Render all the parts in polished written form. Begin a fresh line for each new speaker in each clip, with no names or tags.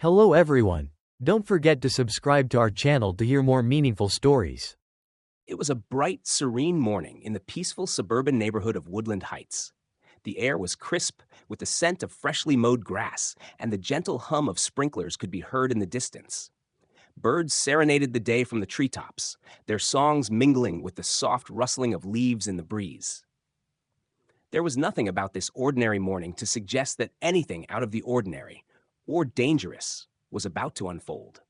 Hello everyone. Don't forget to subscribe to our channel to hear more meaningful stories.
It was a bright, serene morning in the peaceful suburban neighborhood of Woodland Heights. The air was crisp, with the scent of freshly mowed grass, and the gentle hum of sprinklers could be heard in the distance. Birds serenaded the day from the treetops, their songs mingling with the soft rustling of leaves in the breeze. There was nothing about this ordinary morning to suggest that anything out of the ordinary, or dangerous, was about to unfold.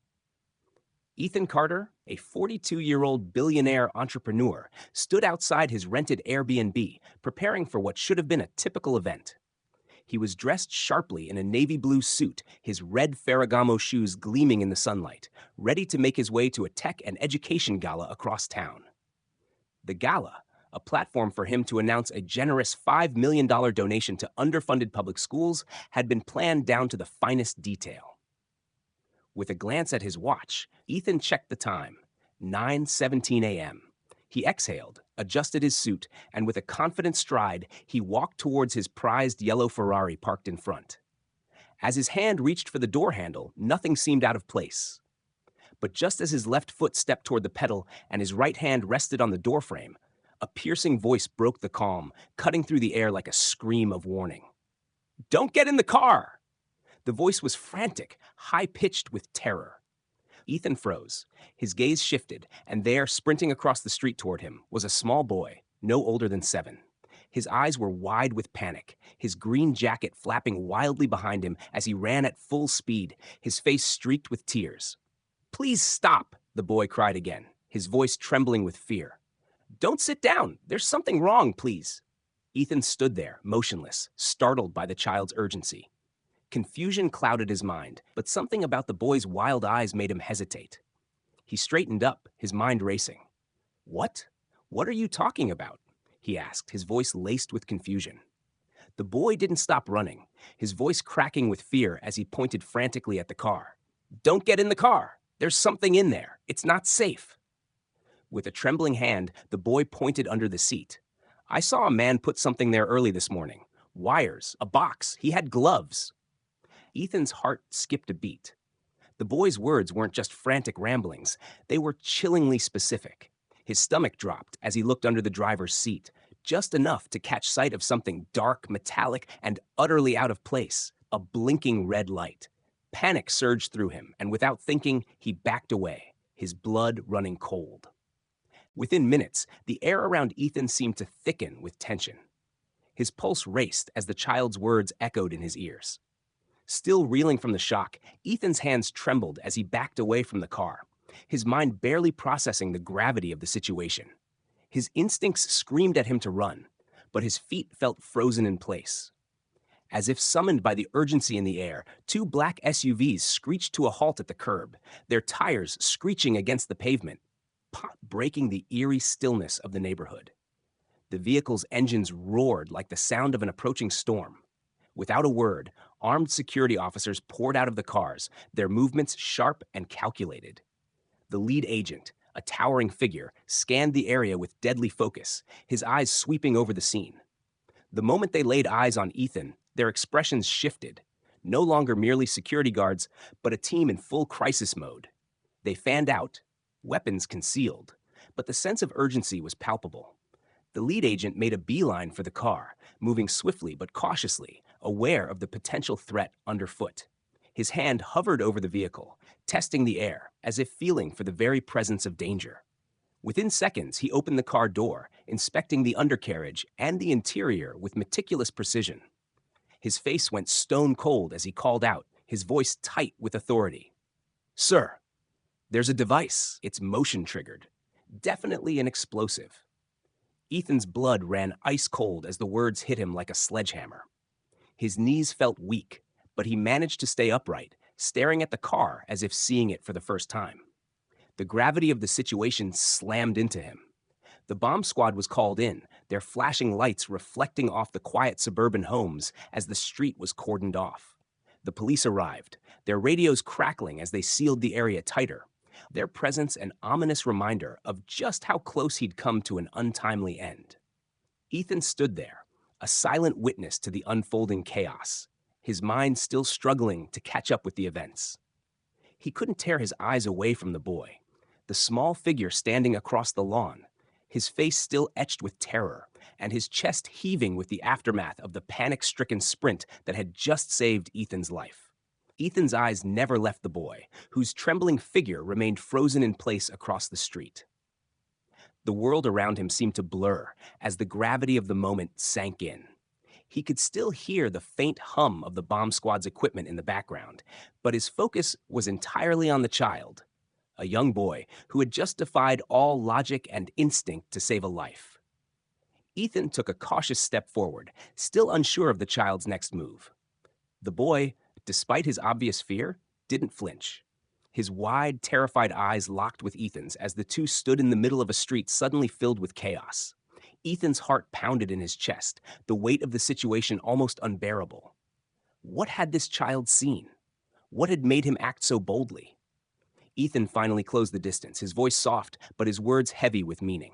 Ethan Carter, a 42-year-old billionaire entrepreneur, stood outside his rented Airbnb, preparing for what should have been a typical event. He was dressed sharply in a navy blue suit, his red Ferragamo shoes gleaming in the sunlight, ready to make his way to a tech and education gala across town. The gala, a platform for him to announce a generous $5 million donation to underfunded public schools, had been planned down to the finest detail. With a glance at his watch, Ethan checked the time, 9:17 a.m. He exhaled, adjusted his suit, and with a confident stride, he walked towards his prized yellow Ferrari parked in front. As his hand reached for the door handle, nothing seemed out of place. But just as his left foot stepped toward the pedal and his right hand rested on the doorframe, a piercing voice broke the calm, cutting through the air like a scream of warning. "Don't get in the car!" The voice was frantic, high-pitched with terror. Ethan froze. His gaze shifted, and there, sprinting across the street toward him, was a small boy, no older than 7. His eyes were wide with panic, his green jacket flapping wildly behind him as he ran at full speed, his face streaked with tears. "Please stop," the boy cried again, his voice trembling with fear. "Don't sit down. There's something wrong, please." Ethan stood there, motionless, startled by the child's urgency. Confusion clouded his mind, but something about the boy's wild eyes made him hesitate. He straightened up, his mind racing. "What? What are you talking about?" he asked, his voice laced with confusion. The boy didn't stop running, his voice cracking with fear as he pointed frantically at the car. "Don't get in the car! There's something in there! It's not safe!" With a trembling hand, the boy pointed under the seat. "I saw a man put something there early this morning. Wires, a box, he had gloves." Ethan's heart skipped a beat. The boy's words weren't just frantic ramblings, they were chillingly specific. His stomach dropped as he looked under the driver's seat, just enough to catch sight of something dark, metallic, and utterly out of place, a blinking red light. Panic surged through him, and without thinking, he backed away, his blood running cold. Within minutes, the air around Ethan seemed to thicken with tension. His pulse raced as the child's words echoed in his ears. Still reeling from the shock, Ethan's hands trembled as he backed away from the car, his mind barely processing the gravity of the situation. His instincts screamed at him to run, but his feet felt frozen in place. As if summoned by the urgency in the air, 2 black SUVs screeched to a halt at the curb, their tires screeching against the pavement, breaking the eerie stillness of the neighborhood. The vehicle's engines roared like the sound of an approaching storm. Without a word, armed security officers poured out of the cars, their movements sharp and calculated. The lead agent, a towering figure, scanned the area with deadly focus, his eyes sweeping over the scene. The moment they laid eyes on Ethan, their expressions shifted. No longer merely security guards, but a team in full crisis mode. They fanned out, weapons concealed, but the sense of urgency was palpable. The lead agent made a beeline for the car, moving swiftly but cautiously, aware of the potential threat underfoot. His hand hovered over the vehicle, testing the air, as if feeling for the very presence of danger. Within seconds, he opened the car door, inspecting the undercarriage and the interior with meticulous precision. His face went stone cold as he called out, his voice tight with authority. "Sir, there's a device. It's motion-triggered. Definitely an explosive." Ethan's blood ran ice cold as the words hit him like a sledgehammer. His knees felt weak, but he managed to stay upright, staring at the car as if seeing it for the first time. The gravity of the situation slammed into him. The bomb squad was called in, their flashing lights reflecting off the quiet suburban homes as the street was cordoned off. The police arrived, their radios crackling as they sealed the area tighter, their presence an ominous reminder of just how close he'd come to an untimely end. Ethan stood there, a silent witness to the unfolding chaos, his mind still struggling to catch up with the events. He couldn't tear his eyes away from the boy, the small figure standing across the lawn, his face still etched with terror, and his chest heaving with the aftermath of the panic-stricken sprint that had just saved Ethan's life. Ethan's eyes never left the boy, whose trembling figure remained frozen in place across the street. The world around him seemed to blur as the gravity of the moment sank in. He could still hear the faint hum of the bomb squad's equipment in the background, but his focus was entirely on the child, a young boy who had just defied all logic and instinct to save a life. Ethan took a cautious step forward, still unsure of the child's next move. The boy, despite his obvious fear, didn't flinch. His wide, terrified eyes locked with Ethan's as the two stood in the middle of a street suddenly filled with chaos. Ethan's heart pounded in his chest, the weight of the situation almost unbearable. What had this child seen? What had made him act so boldly? Ethan finally closed the distance, his voice soft, but his words heavy with meaning.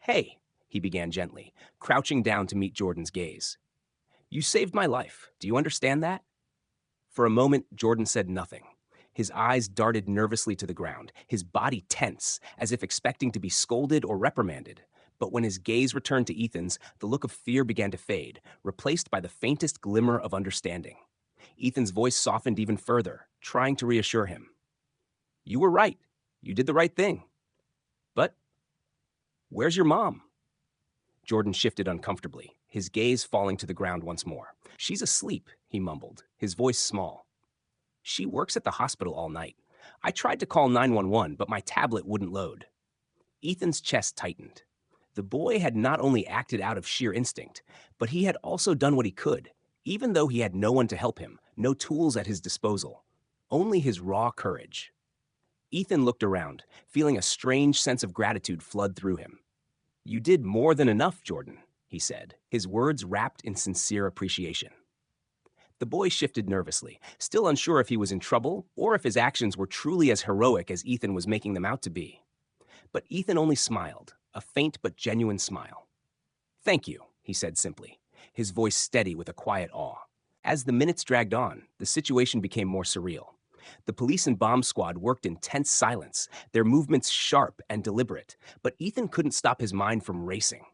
"Hey," he began gently, crouching down to meet Jordan's gaze. "You saved my life. Do you understand that?" For a moment, Jordan said nothing. His eyes darted nervously to the ground, his body tense, as if expecting to be scolded or reprimanded. But when his gaze returned to Ethan's, the look of fear began to fade, replaced by the faintest glimmer of understanding. Ethan's voice softened even further, trying to reassure him. "You were right. You did the right thing. But where's your mom?" Jordan shifted uncomfortably, his gaze falling to the ground once more. "She's asleep," he mumbled, his voice small. "She works at the hospital all night. I tried to call 911, but my tablet wouldn't load." Ethan's chest tightened. The boy had not only acted out of sheer instinct, but he had also done what he could, even though he had no one to help him, no tools at his disposal, only his raw courage. Ethan looked around, feeling a strange sense of gratitude flood through him. "You did more than enough, Jordan," he said, his words wrapped in sincere appreciation. The boy shifted nervously, still unsure if he was in trouble or if his actions were truly as heroic as Ethan was making them out to be. But Ethan only smiled, a faint but genuine smile. "Thank you," he said simply, his voice steady with a quiet awe. As the minutes dragged on, the situation became more surreal. The police and bomb squad worked in tense silence, their movements sharp and deliberate, but Ethan couldn't stop his mind from racing.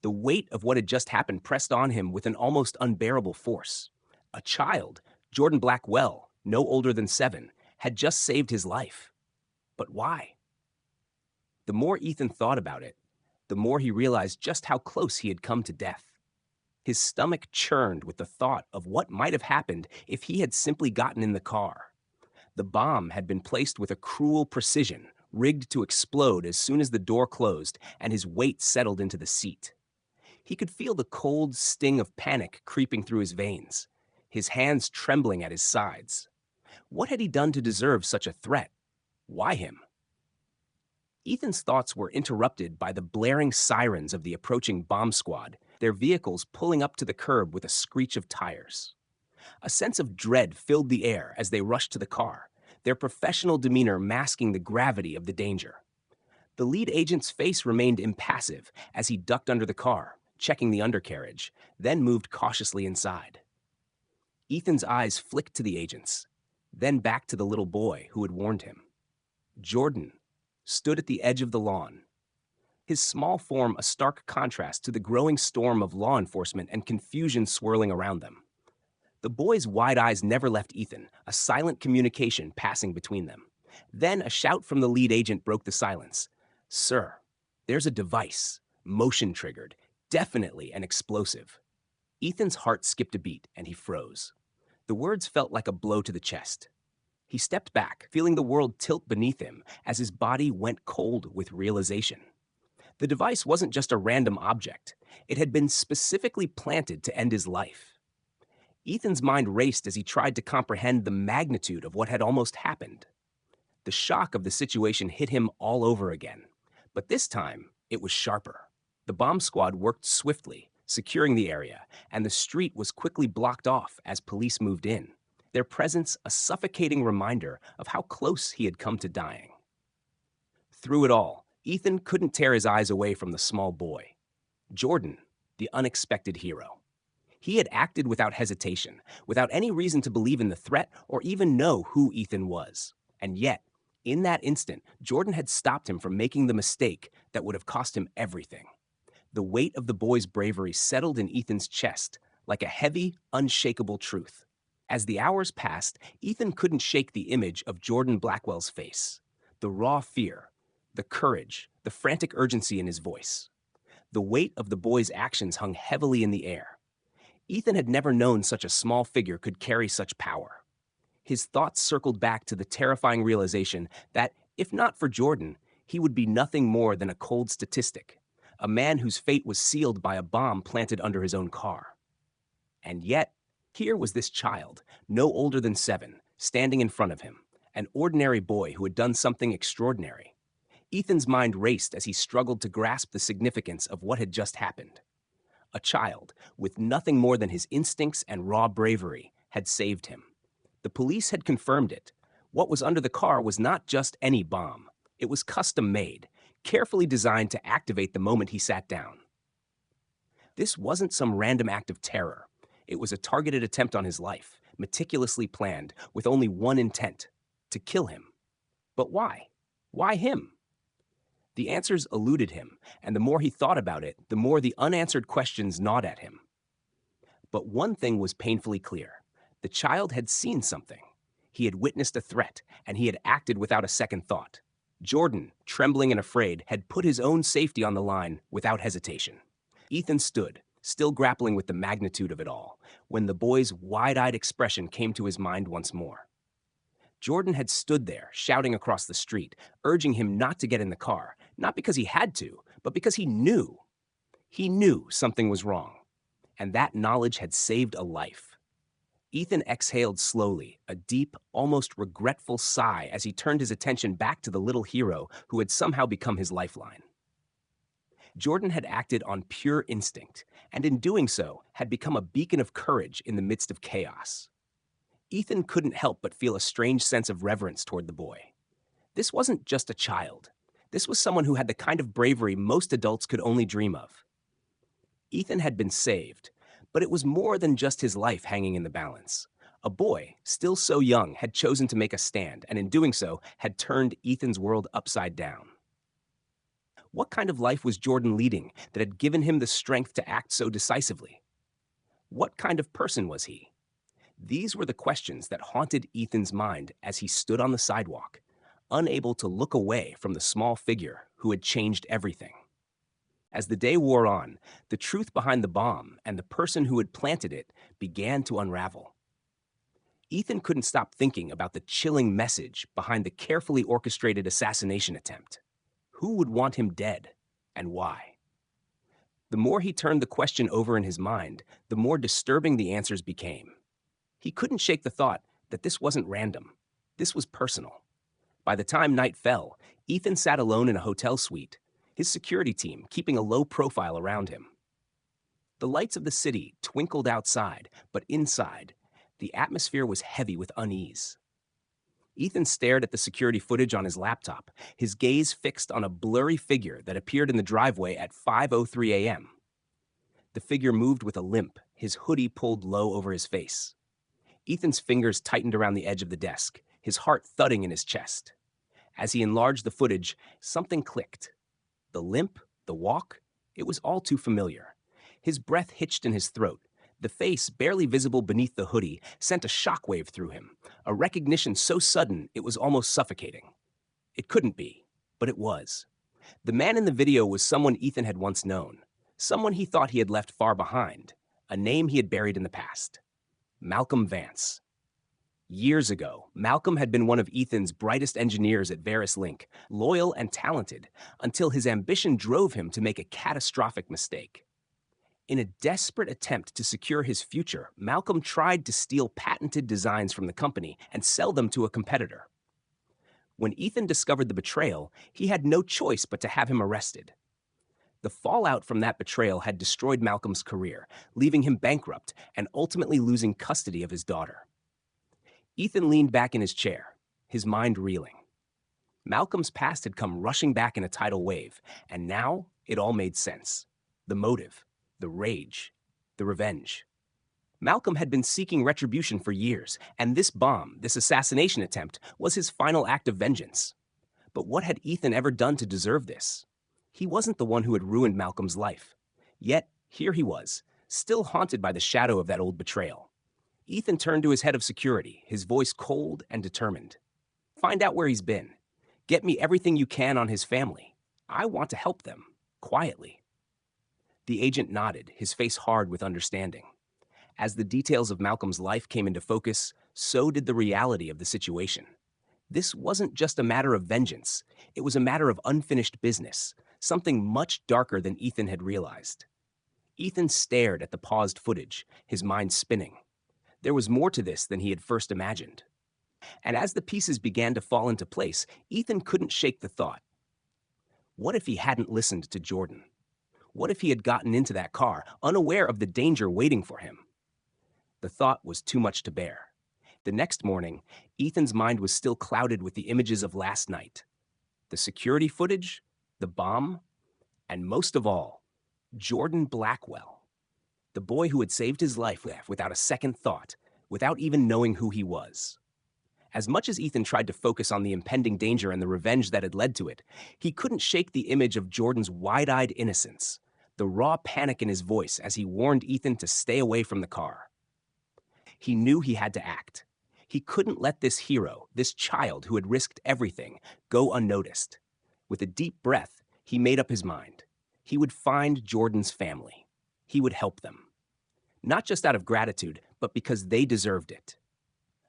The weight of what had just happened pressed on him with an almost unbearable force. A child, Jordan Blackwell, no older than 7, had just saved his life. But why? The more Ethan thought about it, the more he realized just how close he had come to death. His stomach churned with the thought of what might have happened if he had simply gotten in the car. The bomb had been placed with a cruel precision, rigged to explode as soon as the door closed and his weight settled into the seat. He could feel the cold sting of panic creeping through his veins, his hands trembling at his sides. What had he done to deserve such a threat? Why him? Ethan's thoughts were interrupted by the blaring sirens of the approaching bomb squad, their vehicles pulling up to the curb with a screech of tires. A sense of dread filled the air as they rushed to the car, their professional demeanor masking the gravity of the danger. The lead agent's face remained impassive as he ducked under the car, checking the undercarriage, then moved cautiously inside. Ethan's eyes flicked to the agents, then back to the little boy who had warned him. Jordan stood at the edge of the lawn, his small form a stark contrast to the growing storm of law enforcement and confusion swirling around them. The boy's wide eyes never left Ethan, a silent communication passing between them. Then a shout from the lead agent broke the silence. "Sir, there's a device, motion-triggered, definitely an explosive." Ethan's heart skipped a beat, and he froze. The words felt like a blow to the chest. He stepped back, feeling the world tilt beneath him as his body went cold with realization. The device wasn't just a random object. It had been specifically planted to end his life. Ethan's mind raced as he tried to comprehend the magnitude of what had almost happened. The shock of the situation hit him all over again, but this time it was sharper. The bomb squad worked swiftly, securing the area, and the street was quickly blocked off as police moved in, their presence a suffocating reminder of how close he had come to dying. Through it all, Ethan couldn't tear his eyes away from the small boy, Jordan, the unexpected hero. He had acted without hesitation, without any reason to believe in the threat or even know who Ethan was. And yet, in that instant, Jordan had stopped him from making the mistake that would have cost him everything. The weight of the boy's bravery settled in Ethan's chest like a heavy, unshakable truth. As the hours passed, Ethan couldn't shake the image of Jordan Blackwell's face. The raw fear, the courage, the frantic urgency in his voice. The weight of the boy's actions hung heavily in the air. Ethan had never known such a small figure could carry such power. His thoughts circled back to the terrifying realization that, if not for Jordan, he would be nothing more than a cold statistic, a man whose fate was sealed by a bomb planted under his own car. And yet, here was this child, no older than 7, standing in front of him, an ordinary boy who had done something extraordinary. Ethan's mind raced as he struggled to grasp the significance of what had just happened. A child, with nothing more than his instincts and raw bravery, had saved him. The police had confirmed it. What was under the car was not just any bomb. It was custom made, carefully designed to activate the moment he sat down. This wasn't some random act of terror. It was a targeted attempt on his life, meticulously planned, with only one intent: to kill him. But why? Why him? The answers eluded him, and the more he thought about it, the more the unanswered questions gnawed at him. But one thing was painfully clear. The child had seen something. He had witnessed a threat, and he had acted without a second thought. Jordan, trembling and afraid, had put his own safety on the line without hesitation. Ethan stood, still grappling with the magnitude of it all, when the boy's wide-eyed expression came to his mind once more. Jordan had stood there, shouting across the street, urging him not to get in the car, not because he had to, but because he knew. He knew something was wrong, and that knowledge had saved a life. Ethan exhaled slowly, a deep, almost regretful sigh as he turned his attention back to the little hero who had somehow become his lifeline. Jordan had acted on pure instinct, and in doing so, had become a beacon of courage in the midst of chaos. Ethan couldn't help but feel a strange sense of reverence toward the boy. This wasn't just a child. This was someone who had the kind of bravery most adults could only dream of. Ethan had been saved, but it was more than just his life hanging in the balance. A boy, still so young, had chosen to make a stand, and in doing so, had turned Ethan's world upside down. What kind of life was Jordan leading that had given him the strength to act so decisively? What kind of person was he? These were the questions that haunted Ethan's mind as he stood on the sidewalk, unable to look away from the small figure who had changed everything. As the day wore on, the truth behind the bomb and the person who had planted it began to unravel. Ethan couldn't stop thinking about the chilling message behind the carefully orchestrated assassination attempt. Who would want him dead, and why? The more he turned the question over in his mind, the more disturbing the answers became. He couldn't shake the thought that this wasn't random. This was personal. By the time night fell, Ethan sat alone in a hotel suite, his security team keeping a low profile around him. The lights of the city twinkled outside, but inside, the atmosphere was heavy with unease. Ethan stared at the security footage on his laptop, his gaze fixed on a blurry figure that appeared in the driveway at 5:03 a.m. The figure moved with a limp, his hoodie pulled low over his face. Ethan's fingers tightened around the edge of the desk, his heart thudding in his chest. As he enlarged the footage, something clicked. The limp, the walk, it was all too familiar. His breath hitched in his throat. The face, barely visible beneath the hoodie, sent a shockwave through him, a recognition so sudden it was almost suffocating. It couldn't be, but it was. The man in the video was someone Ethan had once known, someone he thought he had left far behind, a name he had buried in the past. Malcolm Vance. Years ago, Malcolm had been one of Ethan's brightest engineers at Varus Link, loyal and talented, until his ambition drove him to make a catastrophic mistake. In a desperate attempt to secure his future, Malcolm tried to steal patented designs from the company and sell them to a competitor. When Ethan discovered the betrayal, he had no choice but to have him arrested. The fallout from that betrayal had destroyed Malcolm's career, leaving him bankrupt and ultimately losing custody of his daughter. Ethan leaned back in his chair, his mind reeling. Malcolm's past had come rushing back in a tidal wave, and now it all made sense. The motive, the rage, the revenge. Malcolm had been seeking retribution for years, and this bomb, this assassination attempt, was his final act of vengeance. But what had Ethan ever done to deserve this? He wasn't the one who had ruined Malcolm's life. Yet, here he was, still haunted by the shadow of that old betrayal. Ethan turned to his head of security, his voice cold and determined. Find out where he's been. Get me everything you can on his family. I want to help them, quietly. The agent nodded, his face hard with understanding. As the details of Malcolm's life came into focus, so did the reality of the situation. This wasn't just a matter of vengeance. It was a matter of unfinished business, something much darker than Ethan had realized. Ethan stared at the paused footage, his mind spinning. There was more to this than he had first imagined. And as the pieces began to fall into place, Ethan couldn't shake the thought. What if he hadn't listened to Jordan? What if he had gotten into that car, unaware of the danger waiting for him? The thought was too much to bear. The next morning, Ethan's mind was still clouded with the images of last night. The security footage, the bomb, and most of all, Jordan Blackwell. The boy who had saved his life without a second thought, without even knowing who he was. As much as Ethan tried to focus on the impending danger and the revenge that had led to it, he couldn't shake the image of Jordan's wide-eyed innocence, the raw panic in his voice as he warned Ethan to stay away from the car. He knew he had to act. He couldn't let this hero, this child who had risked everything, go unnoticed. With a deep breath, he made up his mind. He would find Jordan's family. He would help them. Not just out of gratitude, but because they deserved it.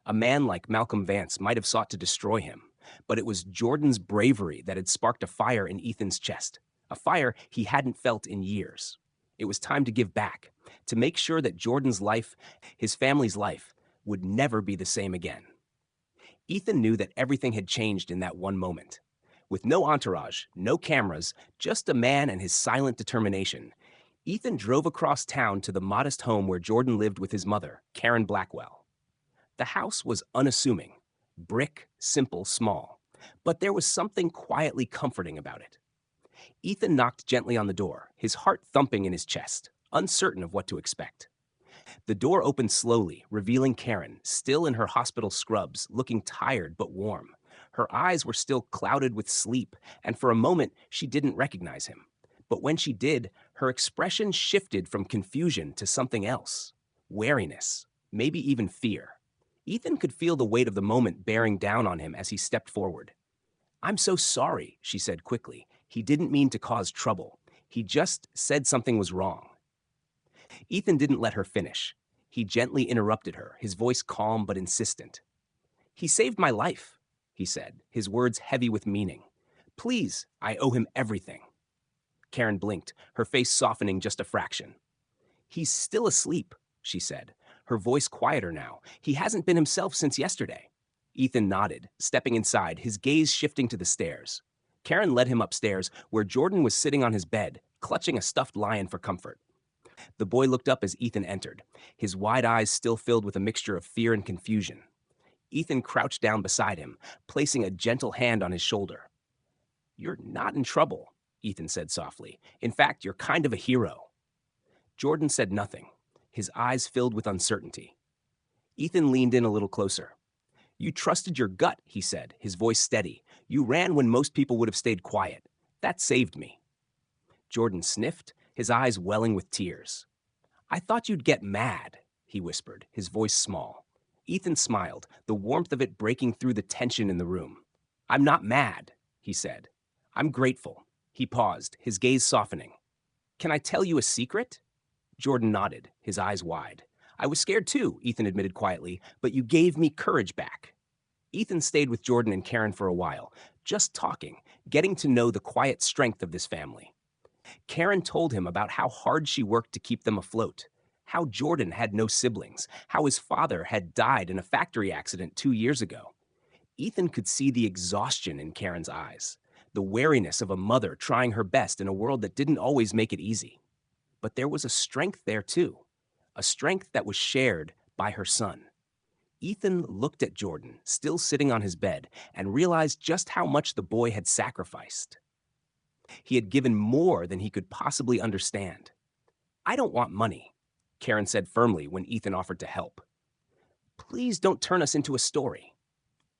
A man like Malcolm Vance might have sought to destroy him, but it was Jordan's bravery that had sparked a fire in Ethan's chest, a fire he hadn't felt in years. It was time to give back, to make sure that Jordan's life, his family's life, would never be the same again. Ethan knew that everything had changed in that one moment. With no entourage, no cameras, just a man and his silent determination, Ethan drove across town to the modest home where Jordan lived with his mother, Karen Blackwell. The house was unassuming, brick, simple, small, but there was something quietly comforting about it. Ethan knocked gently on the door, his heart thumping in his chest, uncertain of what to expect. The door opened slowly, revealing Karen, still in her hospital scrubs, looking tired but warm. Her eyes were still clouded with sleep, and for a moment she didn't recognize him. But when she did, her expression shifted from confusion to something else. Wariness, maybe even fear. Ethan could feel the weight of the moment bearing down on him as he stepped forward. "I'm so sorry," she said quickly. "He didn't mean to cause trouble. He just said something was wrong." Ethan didn't let her finish. He gently interrupted her, his voice calm but insistent. "He saved my life," he said, his words heavy with meaning. "Please, I owe him everything." Karen blinked, her face softening just a fraction. "He's still asleep," she said, her voice quieter now. "He hasn't been himself since yesterday." Ethan nodded, stepping inside, his gaze shifting to the stairs. Karen led him upstairs, where Jordan was sitting on his bed, clutching a stuffed lion for comfort. The boy looked up as Ethan entered, his wide eyes still filled with a mixture of fear and confusion. Ethan crouched down beside him, placing a gentle hand on his shoulder. "You're not in trouble," Ethan said softly. "In fact, you're kind of a hero." Jordan said nothing, his eyes filled with uncertainty. Ethan leaned in a little closer. "You trusted your gut," he said, his voice steady. "You ran when most people would have stayed quiet. That saved me." Jordan sniffed, his eyes welling with tears. "I thought you'd get mad," he whispered, his voice small. Ethan smiled, the warmth of it breaking through the tension in the room. "I'm not mad," he said. "I'm grateful." He paused, his gaze softening. "Can I tell you a secret?" Jordan nodded, his eyes wide. "I was scared too," Ethan admitted quietly, "but you gave me courage back." Ethan stayed with Jordan and Karen for a while, just talking, getting to know the quiet strength of this family. Karen told him about how hard she worked to keep them afloat, how Jordan had no siblings, how his father had died in a factory accident 2 years ago. Ethan could see the exhaustion in Karen's eyes, the wariness of a mother trying her best in a world that didn't always make it easy. But there was a strength there too, a strength that was shared by her son. Ethan looked at Jordan, still sitting on his bed, and realized just how much the boy had sacrificed. He had given more than he could possibly understand. "I don't want money," Karen said firmly when Ethan offered to help. Please don't turn us into a story.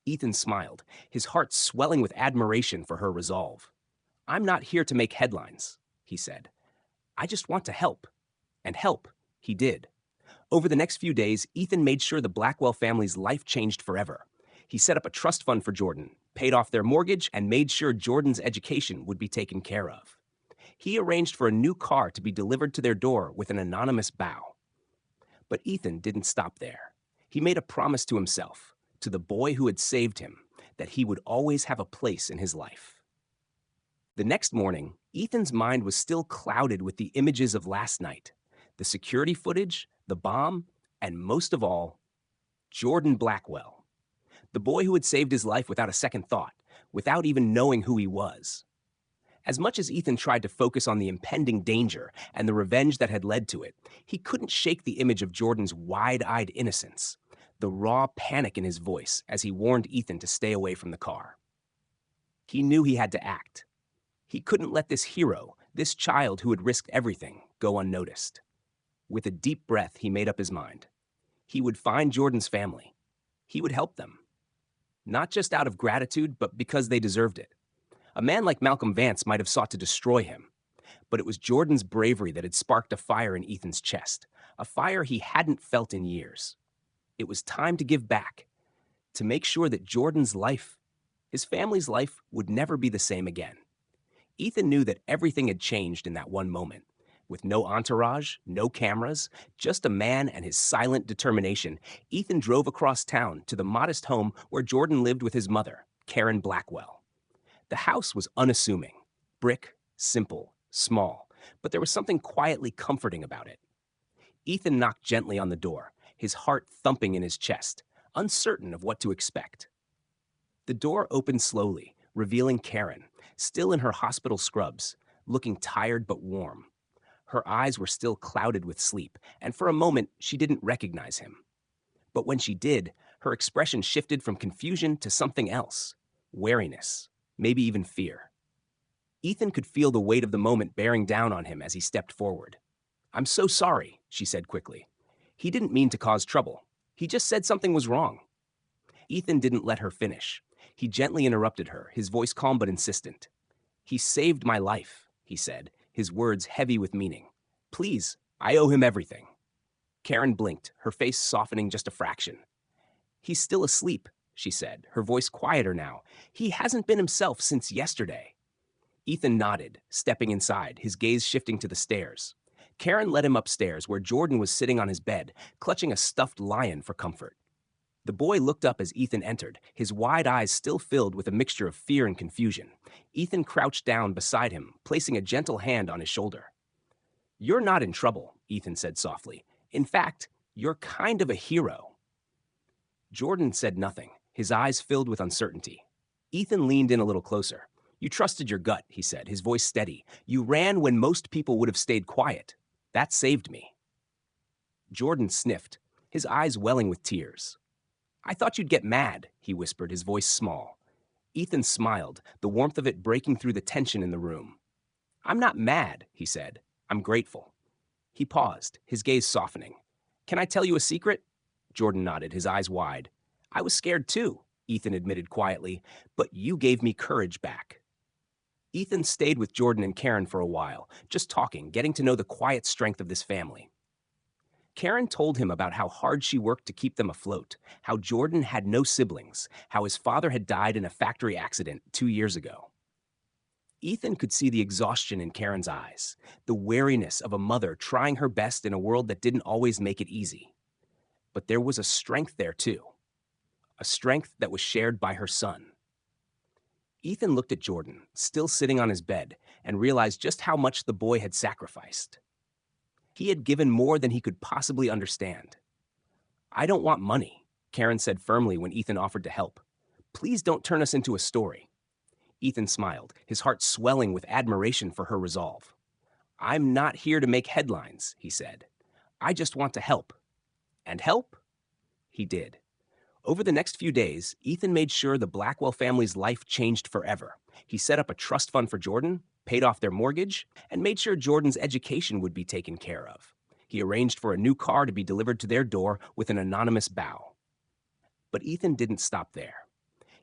Ethan smiled, his heart swelling with admiration for her resolve. I'm not here to make headlines, he said. I just want to help. And help, he did. Over the next few days, Ethan made sure the Blackwell family's life changed forever. He set up a trust fund for Jordan, paid off their mortgage, and made sure Jordan's education would be taken care of. He arranged for a new car to be delivered to their door with an anonymous bow. But Ethan didn't stop there. He made a promise to himself, to the boy who had saved him, that he would always have a place in his life. The next morning, Ethan's mind was still clouded with the images of last night, the security footage, the bomb, and most of all, Jordan Blackwell, the boy who had saved his life without a second thought, without even knowing who he was. As much as Ethan tried to focus on the impending danger and the revenge that had led to it, he couldn't shake the image of Jordan's wide-eyed innocence, the raw panic in his voice as he warned Ethan to stay away from the car. He knew he had to act. He couldn't let this hero, this child who had risked everything, go unnoticed. With a deep breath, he made up his mind. He would find Jordan's family. He would help them. Not just out of gratitude, but because they deserved it. A man like Malcolm Vance might have sought to destroy him, but it was Jordan's bravery that had sparked a fire in Ethan's chest, a fire he hadn't felt in years. It was time to give back, to make sure that Jordan's life, his family's life, would never be the same again. Ethan knew that everything had changed in that one moment. With no entourage, no cameras, just a man and his silent determination, Ethan drove across town to the modest home where Jordan lived with his mother, Karen Blackwell. The house was unassuming, brick, simple, small, but there was something quietly comforting about it. Ethan knocked gently on the door, his heart thumping in his chest, uncertain of what to expect. The door opened slowly, revealing Karen, still in her hospital scrubs, looking tired but warm. Her eyes were still clouded with sleep, and for a moment she didn't recognize him. But when she did, her expression shifted from confusion to something else, wariness, maybe even fear. Ethan could feel the weight of the moment bearing down on him as he stepped forward. "I'm so sorry," she said quickly. "He didn't mean to cause trouble. He just said something was wrong." Ethan didn't let her finish. He gently interrupted her, his voice calm but insistent. "He saved my life," he said, his words heavy with meaning. "Please, I owe him everything." Karen blinked, her face softening just a fraction. "He's still asleep," she said, her voice quieter now. "He hasn't been himself since yesterday." Ethan nodded, stepping inside, his gaze shifting to the stairs. Karen led him upstairs, where Jordan was sitting on his bed, clutching a stuffed lion for comfort. The boy looked up as Ethan entered, his wide eyes still filled with a mixture of fear and confusion. Ethan crouched down beside him, placing a gentle hand on his shoulder. "You're not in trouble," Ethan said softly. "In fact, you're kind of a hero." Jordan said nothing, his eyes filled with uncertainty. Ethan leaned in a little closer. "You trusted your gut," he said, his voice steady. "You ran when most people would have stayed quiet. That saved me." Jordan sniffed, his eyes welling with tears. "I thought you'd get mad," he whispered, his voice small. Ethan smiled, the warmth of it breaking through the tension in the room. "I'm not mad," he said. "I'm grateful." He paused, his gaze softening. "Can I tell you a secret?" Jordan nodded, his eyes wide. "I was scared too," Ethan admitted quietly, "but you gave me courage back." Ethan stayed with Jordan and Karen for a while, just talking, getting to know the quiet strength of this family. Karen told him about how hard she worked to keep them afloat, how Jordan had no siblings, how his father had died in a factory accident 2 years ago. Ethan could see the exhaustion in Karen's eyes, the weariness of a mother trying her best in a world that didn't always make it easy. But there was a strength there too, a strength that was shared by her son. Ethan looked at Jordan, still sitting on his bed, and realized just how much the boy had sacrificed. He had given more than he could possibly understand. "I don't want money," Karen said firmly when Ethan offered to help. "Please don't turn us into a story." Ethan smiled, his heart swelling with admiration for her resolve. "I'm not here to make headlines," he said. "I just want to help." And help? He did. Over the next few days, Ethan made sure the Blackwell family's life changed forever. He set up a trust fund for Jordan, paid off their mortgage, and made sure Jordan's education would be taken care of. He arranged for a new car to be delivered to their door with an anonymous bow. But Ethan didn't stop there.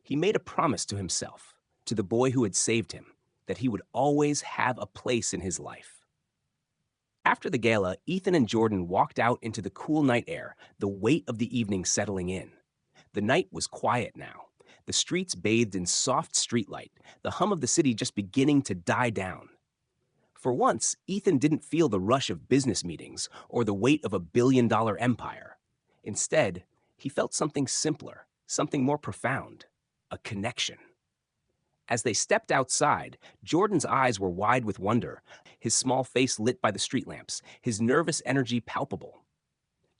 He made a promise to himself, to the boy who had saved him, that he would always have a place in his life. After the gala, Ethan and Jordan walked out into the cool night air, the weight of the evening settling in. The night was quiet now, the streets bathed in soft streetlight, the hum of the city just beginning to die down. For once, Ethan didn't feel the rush of business meetings or the weight of a billion-dollar empire. Instead, he felt something simpler, something more profound, a connection. As they stepped outside, Jordan's eyes were wide with wonder, his small face lit by the street lamps, his nervous energy palpable.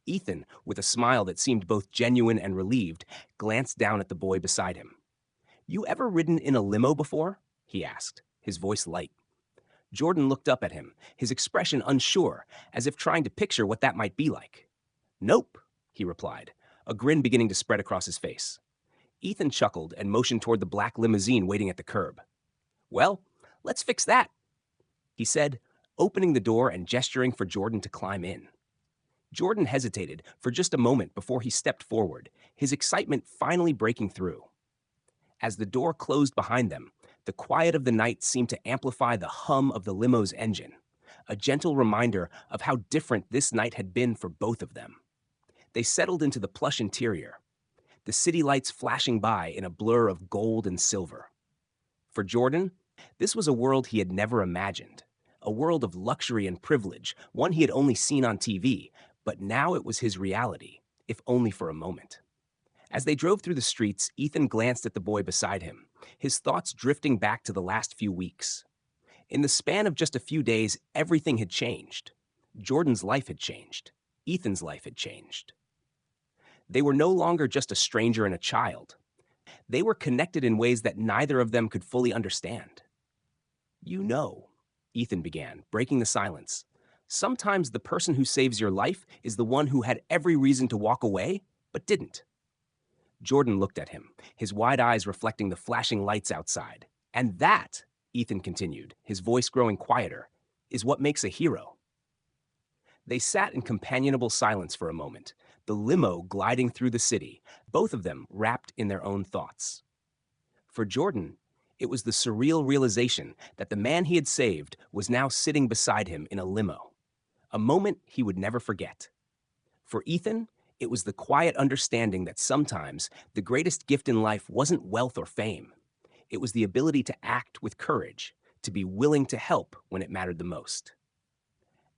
Ethan, with a smile that seemed both genuine and relieved, glanced down at the boy beside him. "You ever ridden in a limo before?" he asked, his voice light. Jordan looked up at him, his expression unsure, as if trying to picture what that might be like. "Nope," he replied, a grin beginning to spread across his face. Ethan chuckled and motioned toward the black limousine waiting at the curb. "Well, let's fix that," he said, opening the door and gesturing for Jordan to climb in. Jordan hesitated for just a moment before he stepped forward, his excitement finally breaking through. As the door closed behind them, the quiet of the night seemed to amplify the hum of the limo's engine, a gentle reminder of how different this night had been for both of them. They settled into the plush interior, the city lights flashing by in a blur of gold and silver. For Jordan, this was a world he had never imagined, a world of luxury and privilege, one he had only seen on TV, but now it was his reality, if only for a moment. As they drove through the streets, Ethan glanced at the boy beside him, his thoughts drifting back to the last few weeks. In the span of just a few days, everything had changed. Jordan's life had changed. Ethan's life had changed. They were no longer just a stranger and a child. They were connected in ways that neither of them could fully understand. "You know," Ethan began, breaking the silence, "sometimes the person who saves your life is the one who had every reason to walk away, but didn't." Jordan looked at him, his wide eyes reflecting the flashing lights outside. "And that," Ethan continued, his voice growing quieter, "is what makes a hero." They sat in companionable silence for a moment, the limo gliding through the city, both of them wrapped in their own thoughts. For Jordan, it was the surreal realization that the man he had saved was now sitting beside him in a limo, a moment he would never forget. For Ethan, it was the quiet understanding that sometimes the greatest gift in life wasn't wealth or fame. It was the ability to act with courage, to be willing to help when it mattered the most.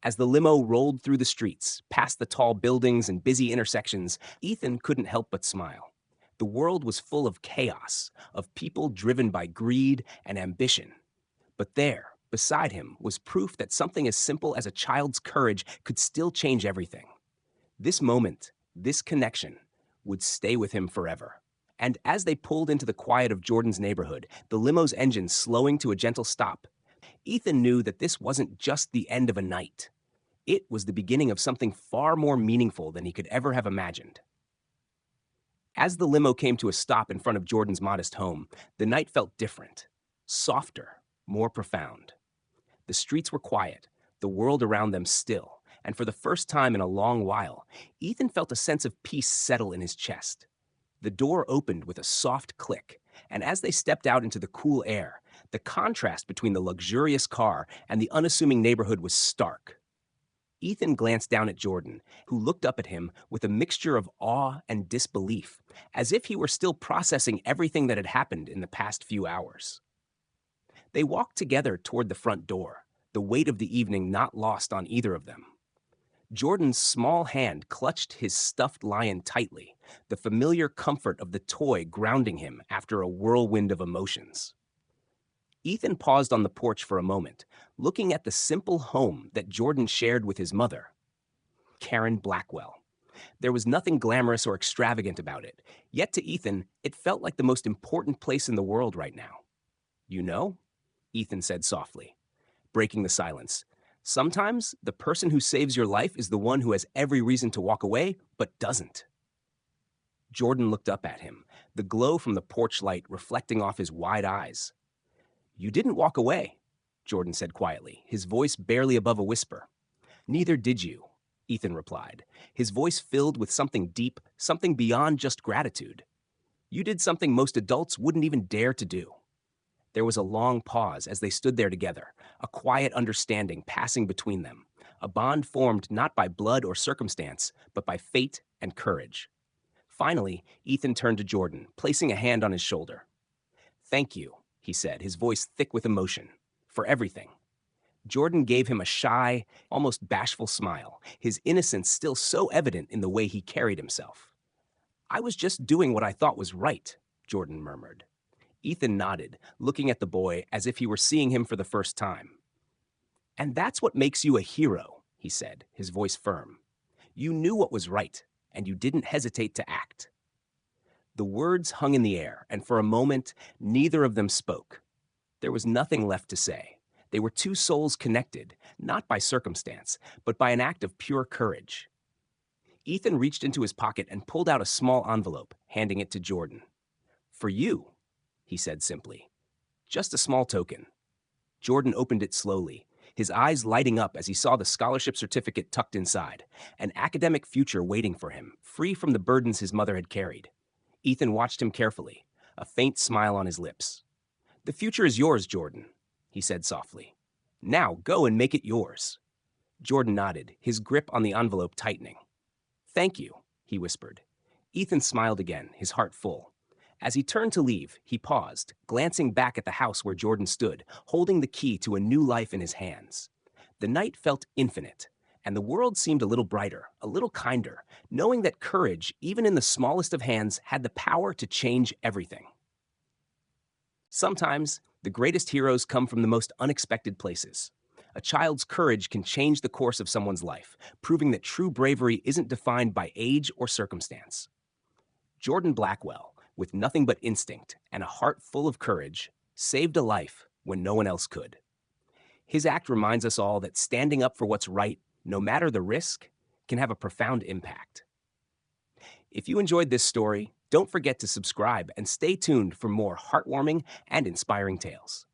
As the limo rolled through the streets, past the tall buildings and busy intersections, Ethan couldn't help but smile. The world was full of chaos, of people driven by greed and ambition. But there, beside him, was proof that something as simple as a child's courage could still change everything. This moment, this connection, would stay with him forever. And as they pulled into the quiet of Jordan's neighborhood, the limo's engine slowing to a gentle stop, Ethan knew that this wasn't just the end of a night. It was the beginning of something far more meaningful than he could ever have imagined. As the limo came to a stop in front of Jordan's modest home, the night felt different, softer, more profound. The streets were quiet, the world around them still, and for the first time in a long while, Ethan felt a sense of peace settle in his chest. The door opened with a soft click, and as they stepped out into the cool air, the contrast between the luxurious car and the unassuming neighborhood was stark. Ethan glanced down at Jordan, who looked up at him with a mixture of awe and disbelief, as if he were still processing everything that had happened in the past few hours. They walked together toward the front door, the weight of the evening not lost on either of them. Jordan's small hand clutched his stuffed lion tightly, the familiar comfort of the toy grounding him after a whirlwind of emotions. Ethan paused on the porch for a moment, looking at the simple home that Jordan shared with his mother, Karen Blackwell. There was nothing glamorous or extravagant about it, yet to Ethan, it felt like the most important place in the world right now. "You know," Ethan said softly, breaking the silence, "sometimes the person who saves your life is the one who has every reason to walk away, but doesn't." Jordan looked up at him, the glow from the porch light reflecting off his wide eyes. "You didn't walk away," Jordan said quietly, his voice barely above a whisper. "Neither did you. Ethan replied, his voice filled with something deep, something beyond just gratitude. You did something most adults wouldn't even dare to do. There was a long pause as they stood there together, a quiet understanding passing between them, a bond formed not by blood or circumstance, but by fate and courage. Finally, Ethan turned to Jordan, placing a hand on his shoulder. "Thank you," he said, his voice thick with emotion, "for everything." Jordan gave him a shy, almost bashful smile, his innocence still so evident in the way he carried himself. "I was just doing what I thought was right," Jordan murmured. Ethan nodded, looking at the boy as if he were seeing him for the first time. "And that's what makes you a hero," he said, his voice firm. "You knew what was right, and you didn't hesitate to act." The words hung in the air, and for a moment, neither of them spoke. There was nothing left to say. They were two souls connected, not by circumstance, but by an act of pure courage. Ethan reached into his pocket and pulled out a small envelope, handing it to Jordan. "For you," he said simply. "Just a small token." Jordan opened it slowly, his eyes lighting up as he saw the scholarship certificate tucked inside, an academic future waiting for him, free from the burdens his mother had carried. Ethan watched him carefully, a faint smile on his lips. "The future is yours, Jordan," he said softly. "Now go and make it yours." Jordan nodded, his grip on the envelope tightening. "Thank you," he whispered. Ethan smiled again, his heart full. As he turned to leave, he paused, glancing back at the house where Jordan stood, holding the key to a new life in his hands. The night felt infinite, and the world seemed a little brighter, a little kinder, knowing that courage, even in the smallest of hands, had the power to change everything. Sometimes, the greatest heroes come from the most unexpected places. A child's courage can change the course of someone's life, proving that true bravery isn't defined by age or circumstance. Jordan Blackwell, with nothing but instinct and a heart full of courage, saved a life when no one else could. His act reminds us all that standing up for what's right, no matter the risk, can have a profound impact. If you enjoyed this story, don't forget to subscribe and stay tuned for more heartwarming and inspiring tales.